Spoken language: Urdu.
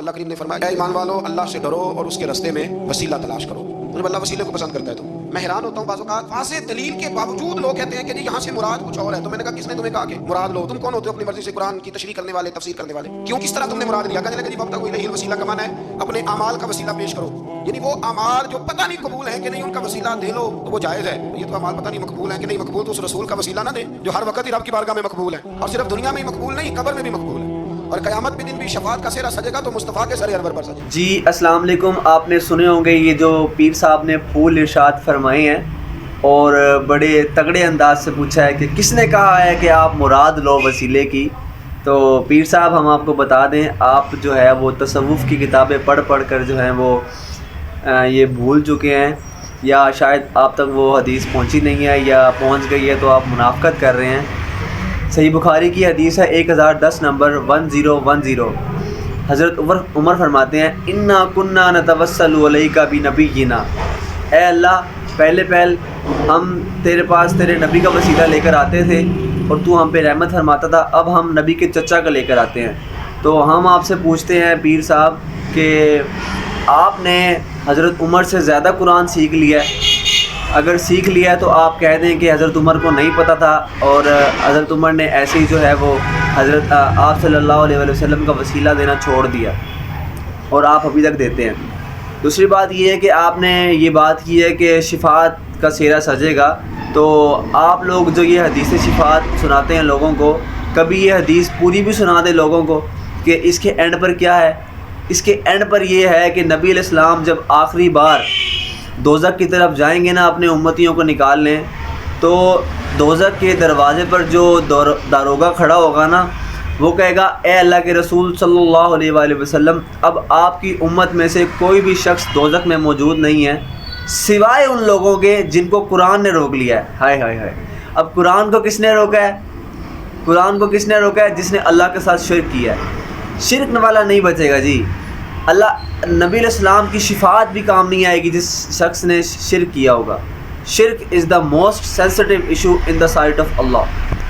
اللہ کریم نے فرمایا اے ایمان والو اللہ سے ڈرو اور اس کے راستے میں وسیلہ تلاش کرو. جب اللہ وسیلے کو پسند کرتا ہے تو میں حیران ہوتا ہوں بعض اوقات واضح دلیل کے باوجود لوگ کہتے ہیں کہ جی یہاں سے مراد کچھ اور ہے. تو میں نے کہا کس نے تمہیں کہا کہ مراد لو؟ تم کون ہوتے ہو اپنی مرضی سے قرآن کی تشریح کرنے والے, تفسیر کرنے والے؟ کیوں کس طرح تم نے مراد لیا؟ کہنے لگا جی وابتغوا الیہ الوسیلہ کا معنی ہے اپنے اعمال کا وسیلہ پیش کرو, یعنی وہ اعمال جو پتہ نہیں قبول ہیں کہ نہیں ان کا وسیلہ دے لو تو وہ جائز ہے. یہ تو اعمال پتہ نہیں مقبول ہیں کہ نہیں مقبول, تو اس رسول کا وسیلہ نہ دیں جو ہر وقت ہی رب کی بارگاہ میں مقبول ہے, اور صرف دنیا میں ہی مقبول نہیں قبر میں بھی مقبول ہے, اور قیامت کے دن بھی شفاعت کا سہرا سجے گا تو مصطفیٰ کے سر انور پر سجے. جی السلام علیکم. آپ نے سنے ہوں گے یہ جو پیر صاحب نے پھول ارشاد فرمائے ہیں اور بڑے تگڑے انداز سے پوچھا ہے کہ کس نے کہا ہے کہ آپ مراد لو وسیلے کی. تو پیر صاحب ہم آپ کو بتا دیں, آپ جو ہے وہ تصوف کی کتابیں پڑھ کر جو ہیں وہ یہ بھول چکے ہیں, یا شاید آپ تک وہ حدیث پہنچی نہیں ہے, یا پہنچ گئی ہے تو آپ منافقت کر رہے ہیں. صحیح بخاری کی حدیث ہے 1010 نمبر 1010. حضرت عمر فرماتے ہیں انا کننا نتوسل الیک بنبینا, اے اللہ پہلے ہم تیرے پاس تیرے نبی کا وسیلہ لے کر آتے تھے اور تو ہم پہ رحمت فرماتا تھا, اب ہم نبی کے چچا کا لے کر آتے ہیں. تو ہم آپ سے پوچھتے ہیں پیر صاحب کہ آپ نے حضرت عمر سے زیادہ قرآن سیکھ لیا ہے؟ اگر سیکھ لیا ہے تو آپ کہہ دیں کہ حضرت عمر کو نہیں پتہ تھا اور حضرت عمر نے ایسے ہی جو ہے وہ حضرت آپ صلی اللہ علیہ وسلم کا وسیلہ دینا چھوڑ دیا اور آپ ابھی تک دیتے ہیں. دوسری بات یہ ہے کہ آپ نے یہ بات کی ہے کہ شفاعت کا سہرا سجے گا, تو آپ لوگ جو یہ حدیث شفاعت سناتے ہیں لوگوں کو, کبھی یہ حدیث پوری بھی سنا دیں لوگوں کو کہ اس کے اینڈ پر کیا ہے. اس کے اینڈ پر یہ ہے کہ نبی علیہ السلام جب آخری بار دوزخ کی طرف جائیں گے نا اپنے امتیوں کو نکال لیں, تو دوزخ کے دروازے پر جو داروغہ کھڑا ہوگا نا وہ کہے گا اے اللہ کے رسول صلی اللہ علیہ وآلہ وسلم, اب آپ کی امت میں سے کوئی بھی شخص دوزخ میں موجود نہیں ہے سوائے ان لوگوں کے جن کو قرآن نے روک لیا ہے. ہائے ہائے ہائے. اب قرآن کو کس نے روکا ہے؟ قرآن کو کس نے روکا ہے؟ جس نے اللہ کے ساتھ شرک کیا ہے. شرک والا نہیں بچے گا جی. اللہ نبی علیہ السلام کی شفاعت بھی کام نہیں آئے گی جس شخص نے شرک کیا ہوگا. شرک is the most sensitive issue in the sight of Allah.